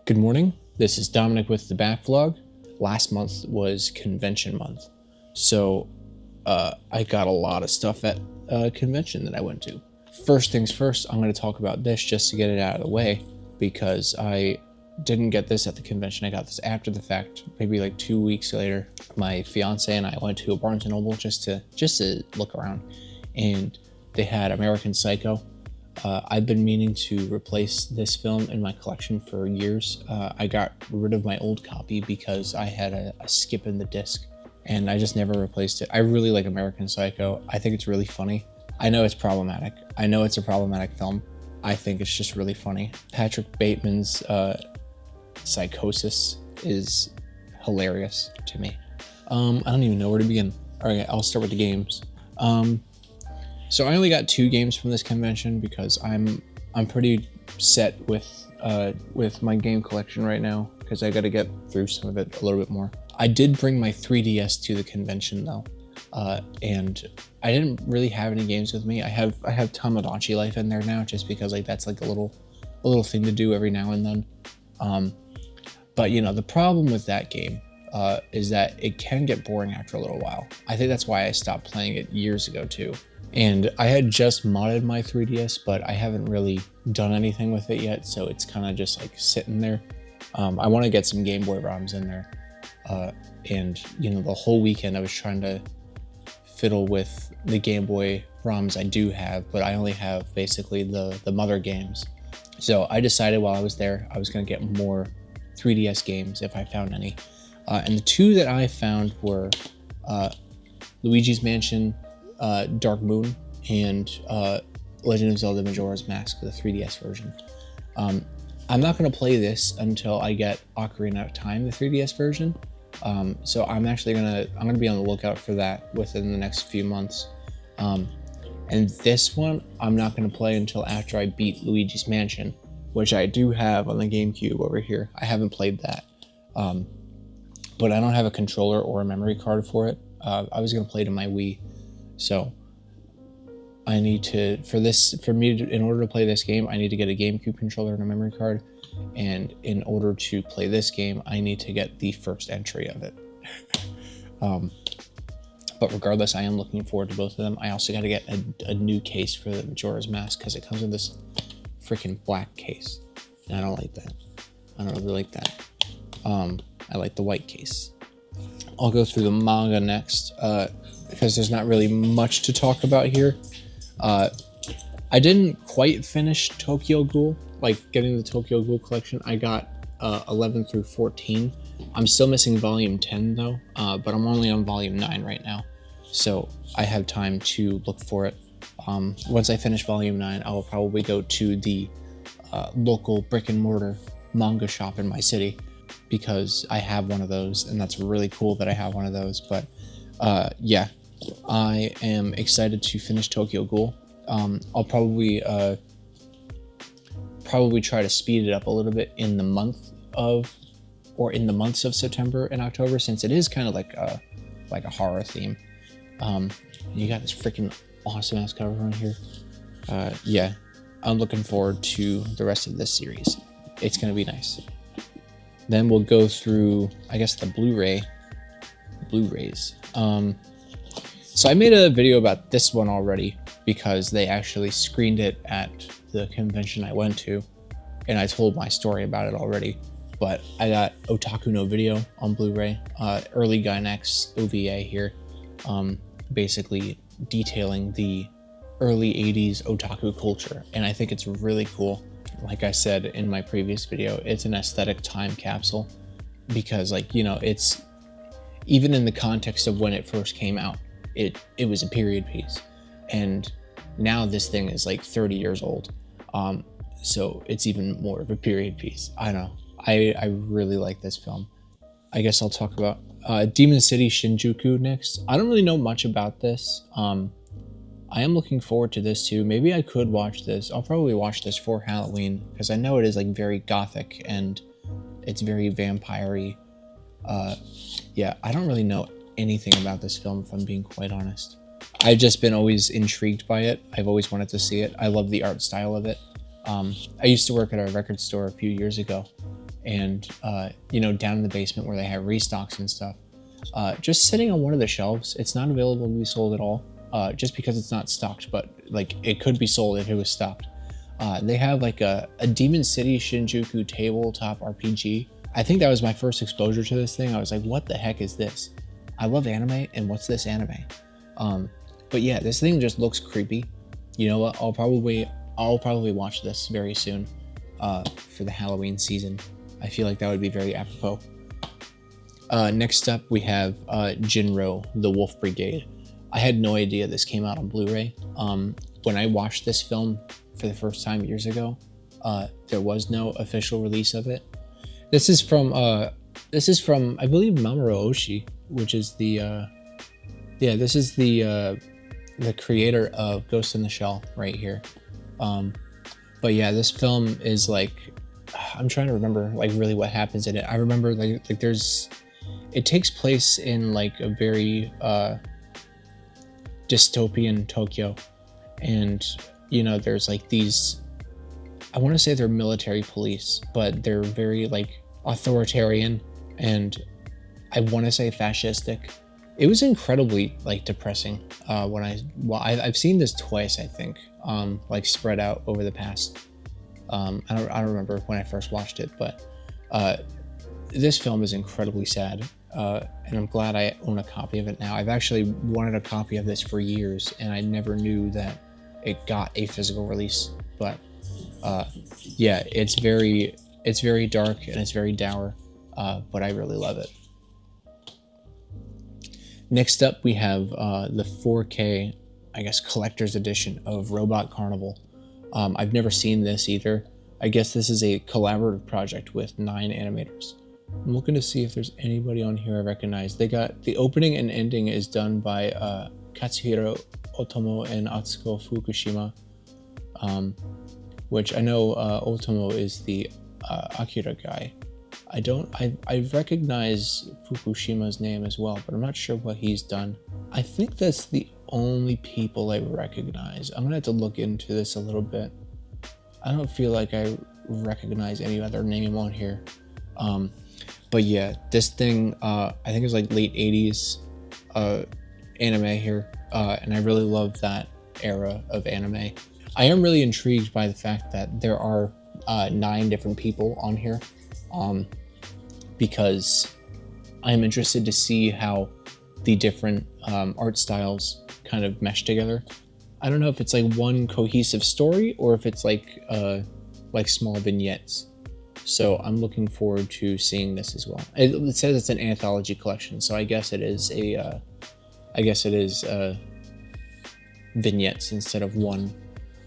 Good morning, this is Dominic with the back vlog. Last month was convention month, so I got a lot of stuff at a convention that I went to. First things first, I'm going to talk about this just to get it out of the way, because I didn't get this at the convention. I got this after the fact, maybe like 2 weeks later. My fiance and I went to a Barnes & Noble just to look around, and they had American Psycho. I've been meaning to replace this film in my collection for years. I got rid of my old copy because I had a skip in the disc, and I just never replaced it. I really like American Psycho. I think it's really funny. I know it's problematic. I know it's a problematic film. I think it's just really funny. Patrick Bateman's psychosis is hilarious to me. I don't even know where to begin. All right, I'll start with the games. So I only got 2 games from this convention because I'm pretty set with my game collection right now, because I got to get through some of it a little bit more. I did bring my 3DS to the convention though, and I didn't really have any games with me. I have Tamagotchi Life in there now, just because like that's like a little thing to do every now and then. But you know, the problem with that game is that it can get boring after a little while. I think that's why I stopped playing it years ago too. And I had just modded my 3DS, but I haven't really done anything with it yet, so it's kind of just like sitting there. I want to get some Game Boy ROMs in there, and you know, the whole weekend I was trying to fiddle with the Game Boy ROMs I do have, but I only have basically the mother games. So I decided while I was there, I was going to get more 3DS games if I found any. And the 2 that I found were Luigi's Mansion, Dark Moon, and Legend of Zelda Majora's Mask, the 3DS version. I'm not going to play this until I get Ocarina of Time, the 3DS version. So I'm gonna be on the lookout for that within the next few months. And this one I'm not going to play until after I beat Luigi's Mansion, which I do have on the GameCube over here. I haven't played that, but I don't have a controller or a memory card for it. I was going to play it in my Wii. So I need to, in order to play this game, I need to get a GameCube controller and a memory card. And in order to play this game, I need to get the first entry of it. But regardless, I am looking forward to both of them. I also got to get a new case for the Majora's Mask, because it comes with this freaking black case. And I don't like that. I don't really like that. I like the white case. I'll go through the manga next, because there's not really much to talk about here. I didn't quite finish Tokyo Ghoul, like getting the Tokyo Ghoul collection. I got 11 through 14. I'm still missing volume 10 though, but I'm only on volume 9 right now, so I have time to look for it. Once I finish volume 9, I will probably go to the local brick and mortar manga shop in my city, because I have one of those, and that's really cool that I have one of those. But yeah, I am excited to finish Tokyo Ghoul. I'll probably try to speed it up a little bit in the months of September and October, since it is kind of like a horror theme. You got this freaking awesome ass cover on here. Yeah, I'm looking forward to the rest of this series. It's gonna be nice. Then we'll go through, I guess, the Blu-rays. So I made a video about this one already, because they actually screened it at the convention I went to, and I told my story about it already. But I got Otaku no Video on Blu-ray, Early Gainax OVA here, basically detailing the early 80s otaku culture, and I think it's really cool. Like I said in my previous video, it's an aesthetic time capsule, because, like, you know, it's, even in the context of when it first came out, it was a period piece, and now this thing is like 30 years old, so it's even more of a period piece. I don't know, I really like this film. I guess I'll talk about Demon City Shinjuku next. I don't really know much about this. I am looking forward to this too. Maybe I could watch this. I'll probably watch this for Halloween, because I know it is like very gothic and it's very vampire-y. Yeah, I don't really know anything about this film, if I'm being quite honest. I've just been always intrigued by it. I've always wanted to see it. I love the art style of it. I used to work at a record store a few years ago, and you know, down in the basement where they have restocks and stuff, just sitting on one of the shelves. It's not available to be sold at all, just because it's not stocked, but like it could be sold if it was stocked. They have like a Demon City Shinjuku tabletop RPG. I think that was my first exposure to this thing. I was like, what the heck is this? I love anime, and what's this anime? But yeah, this thing just looks creepy. You know what? I'll probably watch this very soon for the Halloween season. I feel like that would be very apropos. Next up, we have Jinro, the Wolf Brigade. I had no idea this came out on Blu-ray. When I watched this film for the first time years ago, there was no official release of it. This is from I believe Mamoru Oshii, which is the creator of Ghost in the Shell right here. But yeah, this film is like, I'm trying to remember like really what happens in it. I remember like it takes place in like a very dystopian Tokyo, and you know, there's like these, I want to say they're military police, but they're very like authoritarian, and I want to say fascistic. It was incredibly like depressing I've seen this twice, I think, like spread out over the past. I don't remember when I first watched it, but this film is incredibly sad, and I'm glad I own a copy of it now. I've actually wanted a copy of this for years, and I never knew that it got a physical release. But yeah, it's very dark and it's very dour, but I really love it. Next up, we have the 4K, I guess, collector's edition of Robot Carnival. I've never seen this either. I guess this is a collaborative project with 9 animators. I'm looking to see if there's anybody on here I recognize. They got the opening and ending is done by Katsuhiro Otomo and Atsuko Fukushima, which I know Otomo is the Akira guy. I recognize Fukushima's name as well, but I'm not sure what he's done. I think that's the only people I recognize. I'm gonna have to look into this a little bit. I don't feel like I recognize any other name on here. But yeah, this thing, I think it was like late 80s anime here, and I really love that era of anime. I am really intrigued by the fact that there are 9 different people on here, because I'm interested to see how the different art styles kind of mesh together. I don't know if it's like one cohesive story or if it's like small vignettes. So I'm looking forward to seeing this as well. It says it's an anthology collection, so I guess it is vignettes instead of one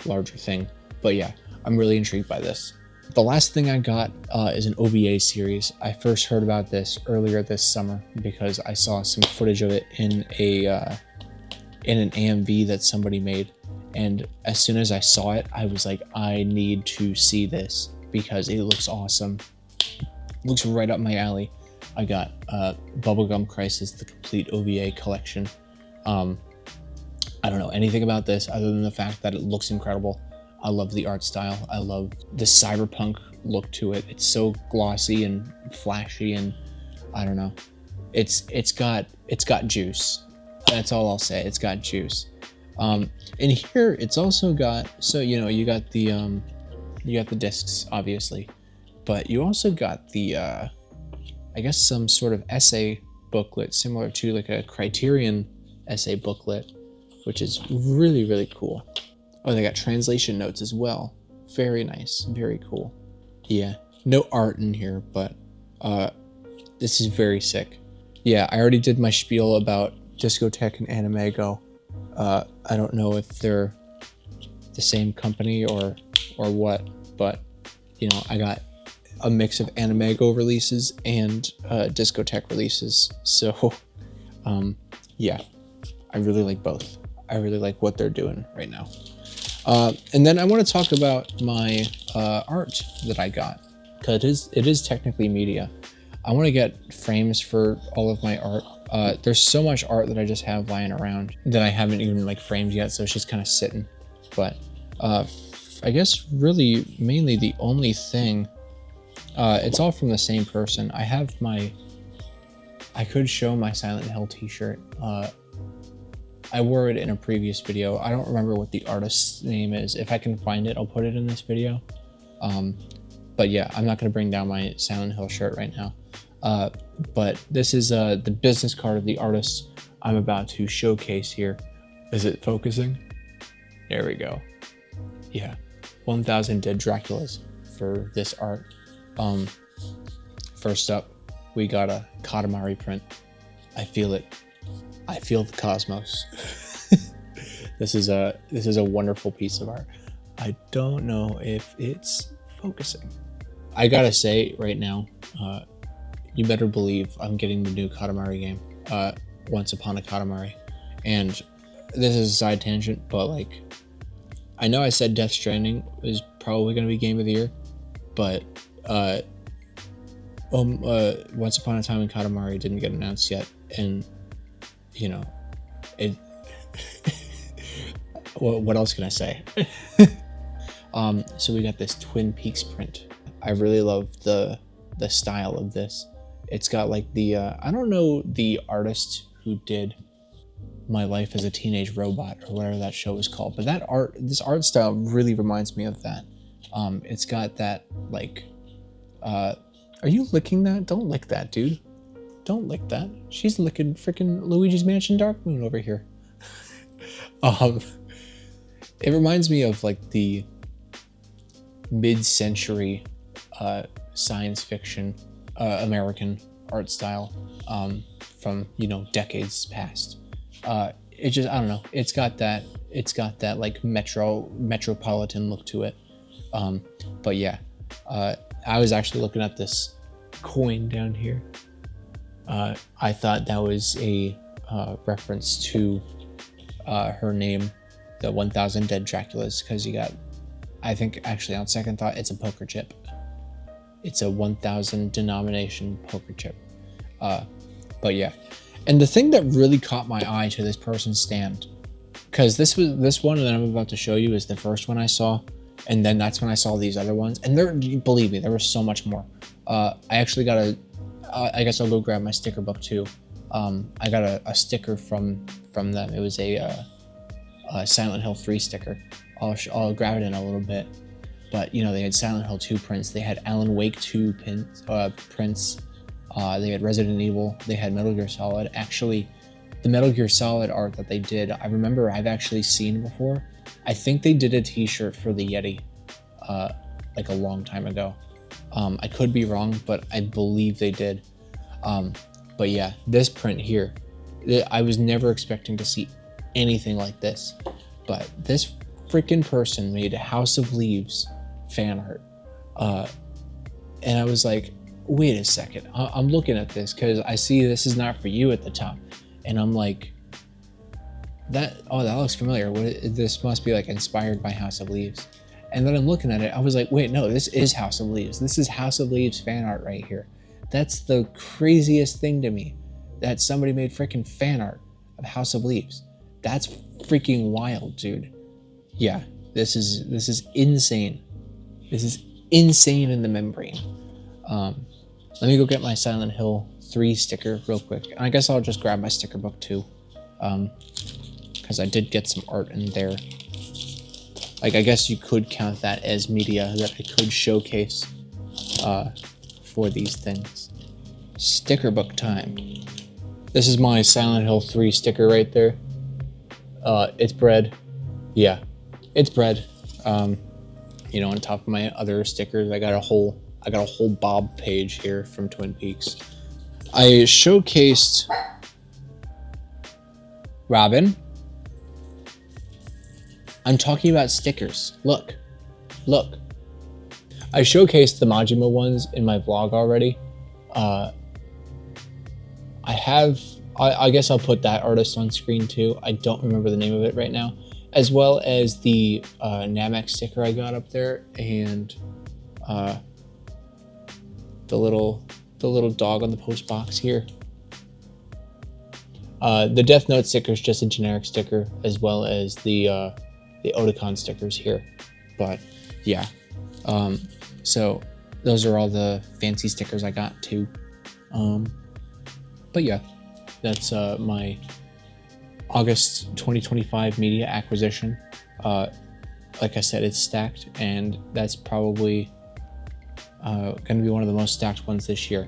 larger thing. But yeah, I'm really intrigued by this. The last thing I got is an OVA series. I first heard about this earlier this summer because I saw some footage of it in an AMV that somebody made, and as soon as I saw it, I was like, I need to see this because it looks awesome. It looks right up my alley. I got Bubblegum Crisis, the complete OVA collection. I don't know anything about this other than the fact that it looks incredible. I love the art style. I love the cyberpunk look to it. It's so glossy and flashy, and I don't know. It's got juice. That's all I'll say. It's got juice. And here it's also got, so you know, you got the discs obviously, but you also got the I guess some sort of essay booklet similar to like a Criterion essay booklet, which is really, really cool. Oh, they got translation notes as well. Very nice. Very cool. Yeah. No art in here, but this is very sick. Yeah, I already did my spiel about Discotek and Animego. I don't know if they're the same company or what, but you know, I got a mix of Animego releases and Discotek releases. So yeah, I really like both. I really like what they're doing right now. And then I want to talk about my art that I got, because it is technically media. I want to get frames for all of my art. There's so much art that I just have lying around that I haven't even like framed yet, so it's just kind of sitting. But I guess really mainly the only thing It's all from the same person. I could show my Silent Hill t-shirt. I wore it in a previous video. I don't remember what the artist's name is. If I can find it, I'll put it in this video. But yeah, I'm not gonna bring down my Silent Hill shirt right now. But this is the business card of the artist I'm about to showcase here. Is it focusing? There we go. Yeah, 1000 Dead Draculas for this art. First up, we got a Katamari print. I feel it. I feel the cosmos. This is a wonderful piece of art. I don't know if it's focusing. I gotta say right now, you better believe I'm getting the new Katamari game, Once Upon a Katamari. And this is a side tangent, but like, I know I said Death Stranding is probably gonna be Game of the Year, but Once Upon a Time in Katamari didn't get announced yet, and you know, it. What else can I say? So we got this Twin Peaks print. I really love the style of this. It's got like the I don't know the artist who did My Life as a Teenage Robot or whatever that show is called, but this art style really reminds me of that. It's got that like, are you licking that? Don't lick that, dude. Don't lick that. She's licking freaking Luigi's Mansion Dark Moon over here. It reminds me of like the mid-century science fiction American art style from, you know, decades past. It just, I don't know, it's got that like metropolitan look to it. But yeah, I was actually looking at this coin down here. I thought that was a reference to her name, the 1000 Dead Draculas, because you got, I think actually on second thought, it's a poker chip. It's a 1000 denomination poker chip. But yeah, and the thing that really caught my eye to this person's stand, because this one that I'm about to show you is the first one I saw, and then that's when I saw these other ones, and there, believe me, there was so much more. I actually got I guess I'll go grab my sticker book too. I got a sticker from them. It was a Silent Hill 3 sticker. I'll grab it in a little bit. But you know, they had Silent Hill 2 prints. They had Alan Wake 2 prints. They had Resident Evil. They had Metal Gear Solid. Actually, the Metal Gear Solid art that they did, I remember I've actually seen before. I think they did a t-shirt for the Yeti like a long time ago. I could be wrong, but I believe they did. But yeah, this print here, I was never expecting to see anything like this. But this freaking person made House of Leaves fan art. And I was like, wait a second, I'm looking at this because I see This Is Not For You at the top. And I'm like, that looks familiar. This must be like inspired by House of Leaves. And then I'm looking at it, I was like, wait, no, this is House of Leaves. This is House of Leaves fan art right here. That's the craziest thing to me, that somebody made freaking fan art of House of Leaves. That's freaking wild, dude. Yeah, this is insane. This is insane in the membrane. Let me go get my Silent Hill 3 sticker real quick. And I guess I'll just grab my sticker book too. Because I did get some art in there. Like, I guess you could count that as media that I could showcase for these things. Sticker book time. This is my Silent Hill 3 sticker right there. It's bread. Yeah, it's bread. You know, on top of my other stickers, I got a whole Bob page here from Twin Peaks. I showcased Robin. I'm talking about stickers. Look. I showcased the Majima ones in my vlog already. I guess I'll put that artist on screen too. I don't remember the name of it right now. As well as the Namek sticker I got up there, and the little dog on the post box here. The Death Note sticker is just a generic sticker, as well as the Otakon stickers here. But yeah, so those are all the fancy stickers I got too. But yeah, that's my August 2025 media acquisition. Like I said, it's stacked, and that's probably going to be one of the most stacked ones this year,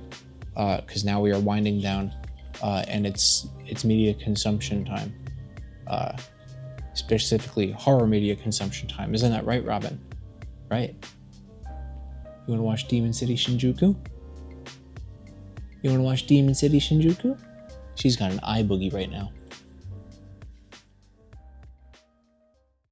because now we are winding down, and it's media consumption time, specifically horror media consumption time. Isn't that right, Robin? Right. You want to watch Demon City Shinjuku? You want to watch Demon City Shinjuku? She's got an eye boogie right now.